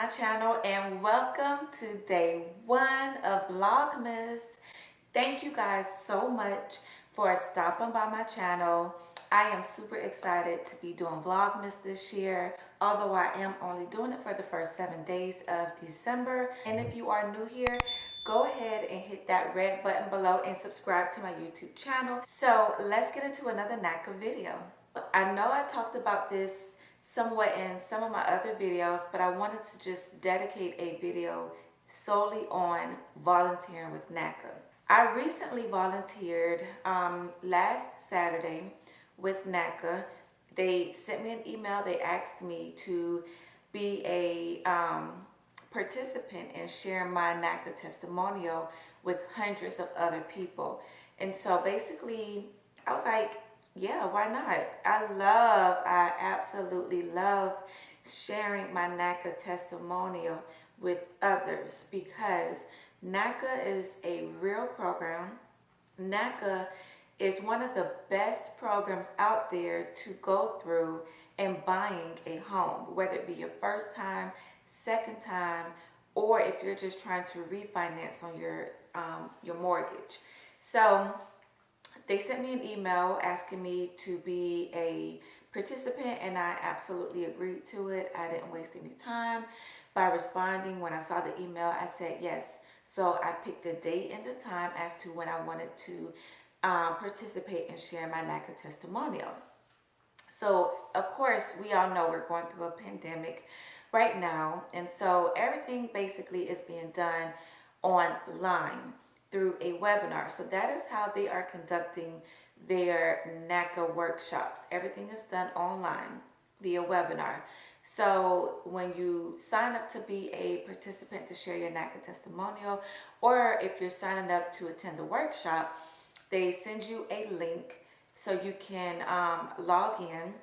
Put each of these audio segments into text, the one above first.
my channel and welcome to day 1 of Vlogmas. Thank you guys so much for stopping by my channel. I am super excited to be doing Vlogmas this year, although I am only doing it for the first 7 days of December. And if you are new here, go ahead and hit that red button below and subscribe to my YouTube channel. So let's get into another NACA video. I know I talked about this somewhat in some of my other videos, but I wanted to just dedicate a video solely on volunteering with NACA. I recently volunteered last Saturday with NACA. They sent me an email. They asked me to be a participant and share my NACA testimonial with hundreds of other people. And so basically I was like, yeah, why not? I absolutely love sharing my NACA testimonial with others because NACA is a real program. NACA is one of the best programs out there to go through in buying a home, whether it be your first time, second time, or if you're just trying to refinance on your mortgage. So they sent me an email asking me to be a participant, and I absolutely agreed to it. I didn't waste any time by responding. When I saw the email, I said yes. So I picked the date and the time as to when I wanted to participate and share my NACA testimonial. So of course, we all know we're going through a pandemic right now, and so everything basically is being done online through a webinar. So that is how they are conducting their NACA workshops. Everything is done online via webinar. So when you sign up to be a participant to share your NACA testimonial, or if you're signing up to attend the workshop, they send you a link so you can log in,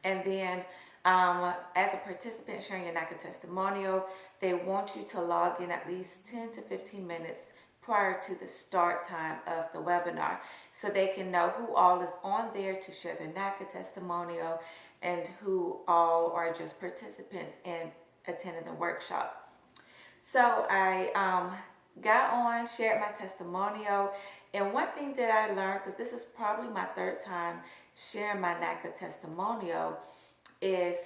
and then as a participant sharing your NACA testimonial, they want you to log in at least 10 to 15 minutes prior to the start time of the webinar, so they can know who all is on there to share their NACA testimonial and who all are just participants in attending the workshop. So I got on, shared my testimonial, and one thing that I learned, because this is probably my 3rd time sharing my NACA testimonial, is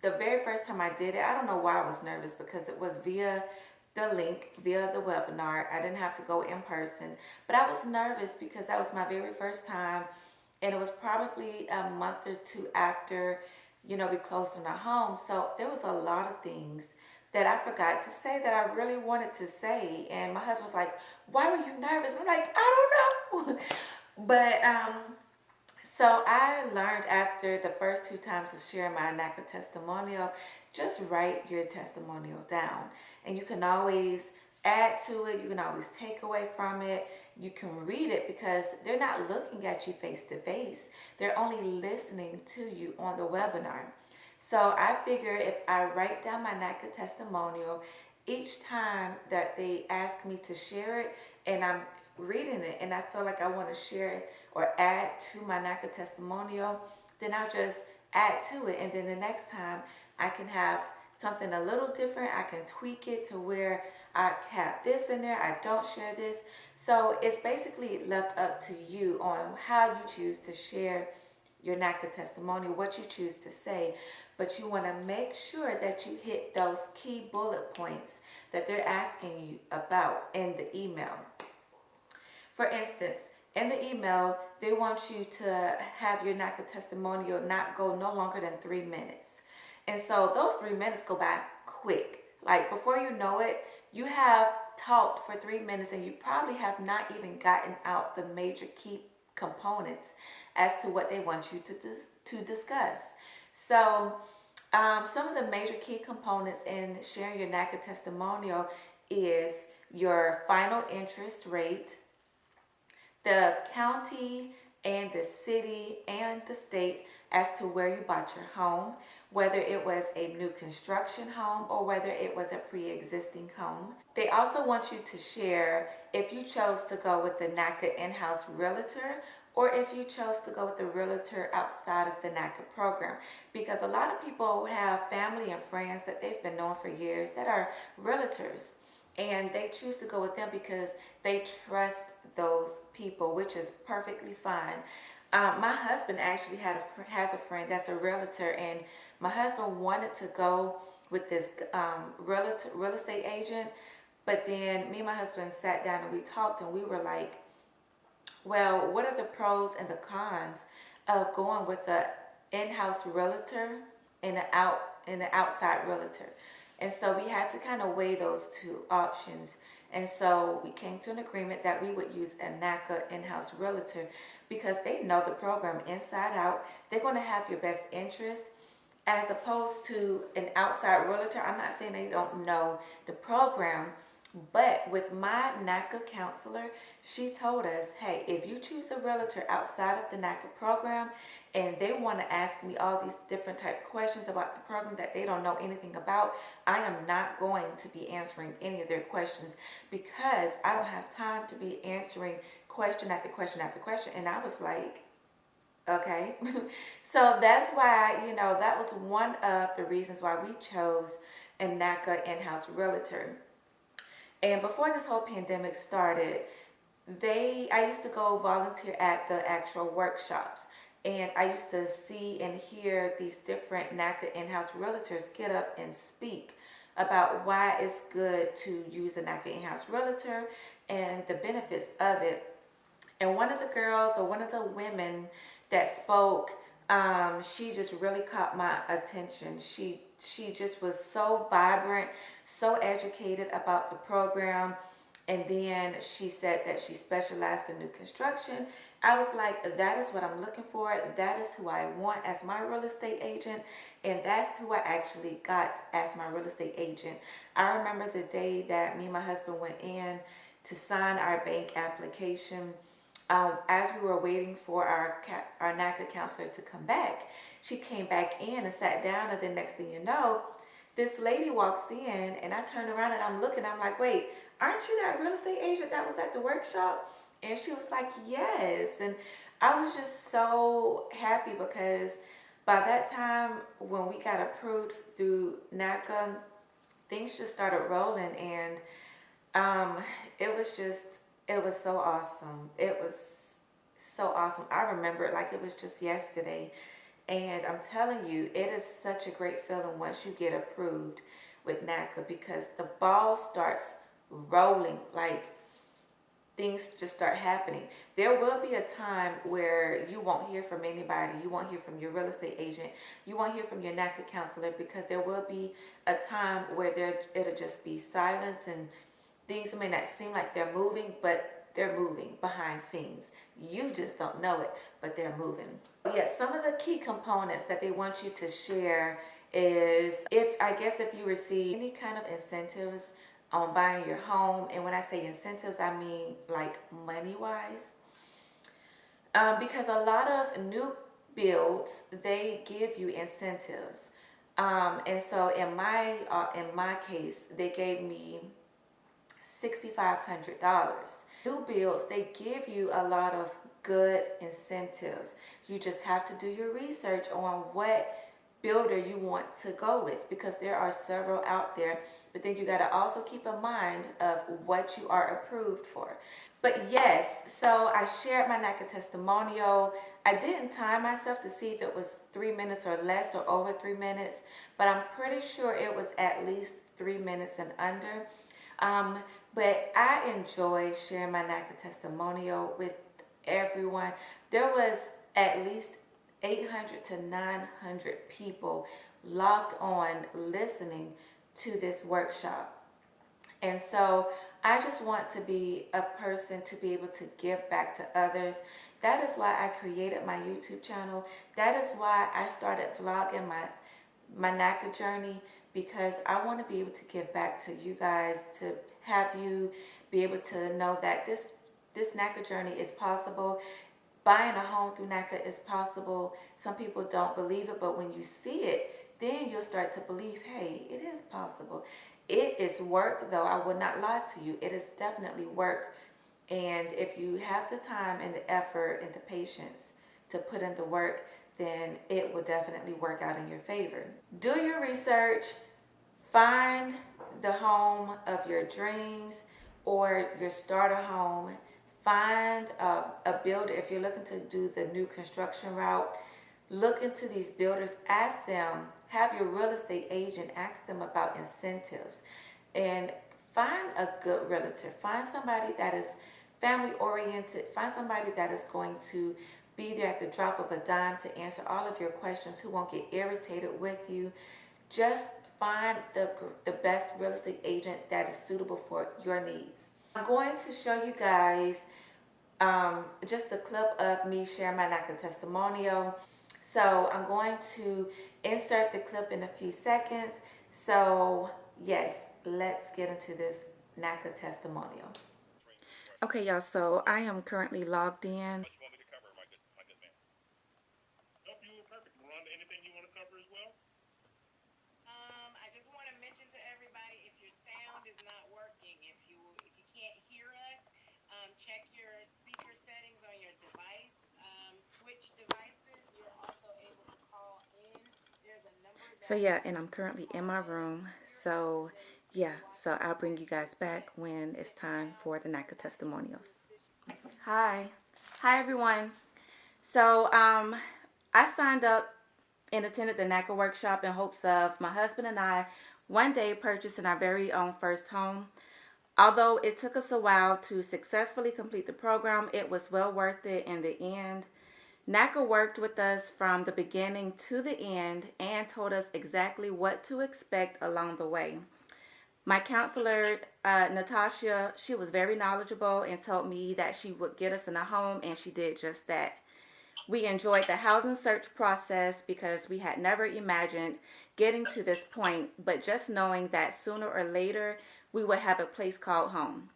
the very first time I did it, I don't know why I was nervous, because it was via the link, via the webinar. I didn't have to go in person, but I was nervous because that was my very first time, and it was probably a month or 2 after, we closed in our home. So there was a lot of things that I forgot to say that I really wanted to say, and my husband was like, "Why were you nervous?" I'm like, "I don't know." But so I learned after the first 2 times of sharing my NACA testimonial, just write your testimonial down. And you can always add to it. You can always take away from it. You can read it because they're not looking at you face to face. They're only listening to you on the webinar. So I figure if I write down my NACA testimonial each time that they ask me to share it, and I'm reading it and I feel like I want to share it or add to my NACA testimonial, then I'll just add to it, and then the next time I can have something a little different. I can tweak it to where I have this in there, I don't share this. So it's basically left up to you on how you choose to share your NACA testimonial, what you choose to say, but you want to make sure that you hit those key bullet points that they're asking you about in the email. For instance, in the email, they want you to have your NACA testimonial not go no longer than 3 minutes. And so those 3 minutes go by quick. Like before you know it, you have talked for 3 minutes and you probably have not even gotten out the major key components as to what they want you to discuss. So some of the major key components in sharing your NACA testimonial is your final interest rate, the county and the city and the state as to where you bought your home, whether it was a new construction home or whether it was a pre-existing home. They also want you to share if you chose to go with the NACA in-house realtor or if you chose to go with a realtor outside of the NACA program. Because a lot of people have family and friends that they've been knowing for years that are realtors, and they choose to go with them because they trust those people, which is perfectly fine. My husband actually has a friend that's a realtor, and my husband wanted to go with this real estate agent, but then me and my husband sat down and we talked, and we were like, well, what are the pros and the cons of going with the in-house realtor and an outside realtor? And so we had to kind of weigh those two options. And so we came to an agreement that we would use a NACA in-house realtor because they know the program inside out. They're going to have your best interest, as opposed to an outside realtor. I'm not saying they don't know the program, but with my NACA counselor, she told us, hey, if you choose a realtor outside of the NACA program and they want to ask me all these different type of questions about the program that they don't know anything about, I am not going to be answering any of their questions, because I don't have time to be answering question after question after question. And I was like, okay. So that's why, that was one of the reasons why we chose a NACA in-house realtor. And before this whole pandemic started, I used to go volunteer at the actual workshops. And I used to see and hear these different NACA in-house realtors get up and speak about why it's good to use a NACA in-house realtor and the benefits of it. And one of the girls, or one of the women that spoke, she just really caught my attention. She just was so vibrant, so educated about the program. And then she said that she specialized in new construction. I was like, that is what I'm looking for. That is who I want as my real estate agent. And that's who I actually got as my real estate agent. I remember the day that me and my husband went in to sign our bank application. As we were waiting for our NACA counselor to come back, she came back in and sat down, and then next thing you know, this lady walks in, and I turned around and I'm looking, I'm like, wait, aren't you that real estate agent that was at the workshop? And she was like, yes. And I was just so happy, because by that time, when we got approved through NACA, things just started rolling, and it was so awesome. It was so awesome. I remember it like it was just yesterday. And I'm telling you, it is such a great feeling once you get approved with NACA, because the ball starts rolling, like things just start happening. There will be a time where you won't hear from anybody. You won't hear from your real estate agent. You won't hear from your NACA counselor, because there will be a time where it'll just be silence, and things may not seem like they're moving, but they're moving behind scenes. You just don't know it, but they're moving. Yeah, some of the key components that they want you to share is, if you receive any kind of incentives on buying your home. And when I say incentives, I mean like money-wise. Because a lot of new builds, they give you incentives. And so in my case, they gave me $6,500. New builds, they give you a lot of good incentives. You just have to do your research on what builder you want to go with, because there are several out there. But then you got to also keep in mind of what you are approved for. But yes, so I shared my NACA testimonial. I didn't time myself to see if it was 3 minutes or less, or over 3 minutes, but I'm pretty sure it was at least 3 minutes and under. But I enjoy sharing my NACA testimonial with everyone. There was at least 800 to 900 people logged on listening to this workshop. And so I just want to be a person to be able to give back to others. That is why I created my YouTube channel. That is why I started vlogging my NACA journey, because I want to be able to give back to you guys, to have you be able to know that this NACA journey is possible. Buying a home through NACA is possible. Some people don't believe it, but when you see it, then you'll start to believe, hey, it is possible. It is work, though. I will not lie to you. It is definitely work. And if you have the time and the effort and the patience to put in the work, then it will definitely work out in your favor. Do your research, find the home of your dreams or your starter home. Find a builder. If you're looking to do the new construction route, look into these builders, ask them, have your real estate agent ask them about incentives, and find a good realtor. Find somebody that is family oriented. Find somebody that is going to be there at the drop of a dime to answer all of your questions, who won't get irritated with you. Just find the best real estate agent that is suitable for your needs. I'm going to show you guys just a clip of me sharing my NACA testimonial. So I'm going to insert the clip in a few seconds. So yes, let's get into this NACA testimonial. Okay, y'all, so I am currently logged in. What you want me to cover, my good man? Nope, you were perfect. Miranda, anything you want to cover as well? I just want to mention to everybody, if your sound is not working, if you can't hear us, check your speaker settings on your device. Switch devices. You're also able to call in. There's a number. So yeah, and I'm currently in my room. So yeah, so I'll bring you guys back when it's time for the NACA testimonials. Hi everyone. So I signed up and attended the NACA workshop in hopes of my husband and I one day purchasing our very own first home. Although it took us a while to successfully complete the program, it was well worth it in the end. NACA worked with us from the beginning to the end and told us exactly what to expect along the way. My counselor, Natasha, she was very knowledgeable and told me that she would get us in a home, and she did just that. We enjoyed the housing search process because we had never imagined getting to this point, but just knowing that sooner or later we would have a place called home.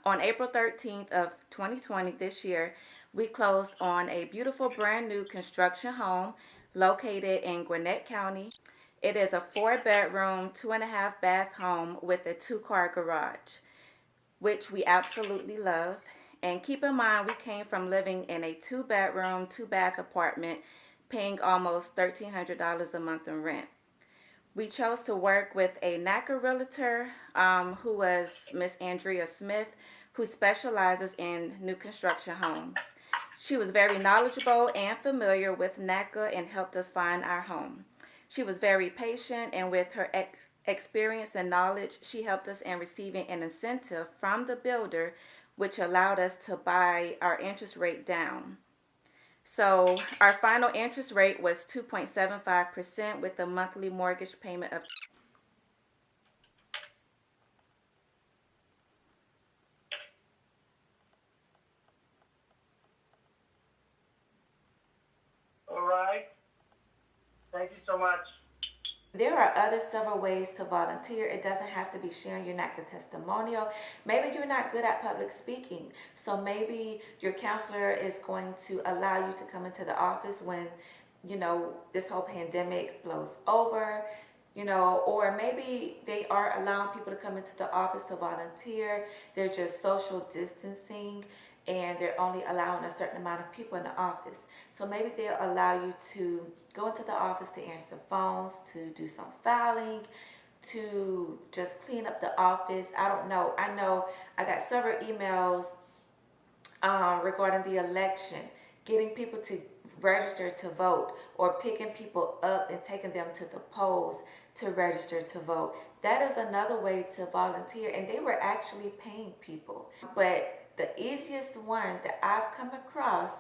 On April 13th of 2020, this year, we closed on a beautiful brand new construction home located in Gwinnett County. It is a 4-bedroom, 2.5-bath home with a 2-car garage, which we absolutely love. And keep in mind, we came from living in a 2-bedroom, 2-bath apartment, paying almost $1,300 a month in rent. We chose to work with a NACA realtor who was Miss Andrea Smith, who specializes in new construction homes. She was very knowledgeable and familiar with NACA and helped us find our home. She was very patient, and with her experience and knowledge, she helped us in receiving an incentive from the builder, which allowed us to buy our interest rate down. So our final interest rate was 2.75% with a monthly mortgage payment of All right. Thank you so much. There are other several ways to volunteer. It doesn't have to be sharing your NACA testimonial. Maybe you're not good at public speaking. So maybe your counselor is going to allow you to come into the office when, this whole pandemic blows over, or maybe they are allowing people to come into the office to volunteer. They're just social distancing and they're only allowing a certain amount of people in the office. So maybe they'll allow you to go into the office to answer phones, to do some filing, to just clean up the office. I don't know. I know I got several emails regarding the election, getting people to register to vote, or picking people up and taking them to the polls to register to vote. That is another way to volunteer, and they were actually paying people. But the easiest one that I've come across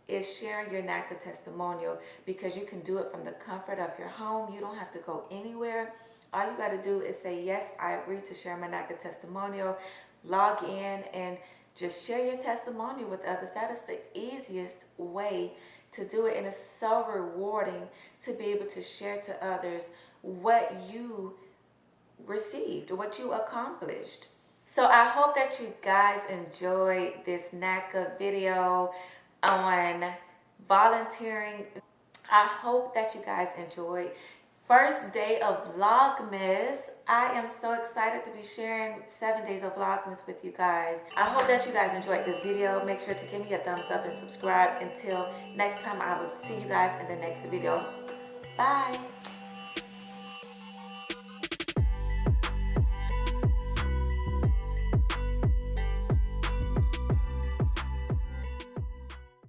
is sharing your NACA testimonial, because you can do it from the comfort of your home. You don't have to go anywhere. All you got to do is say, yes, I agree to share my NACA testimonial, log in, and just share your testimonial with others. That is the easiest way to do it, and it's so rewarding to be able to share to others what you received, what you accomplished. So I hope that you guys enjoyed this NACA video on volunteering. I hope that you guys enjoyed First day of Vlogmas. I am so excited to be sharing 7 days of Vlogmas with you guys. I hope that you guys enjoyed this video. Make sure to give me a thumbs up and subscribe. Until next time, I will see you guys in the next video. Bye.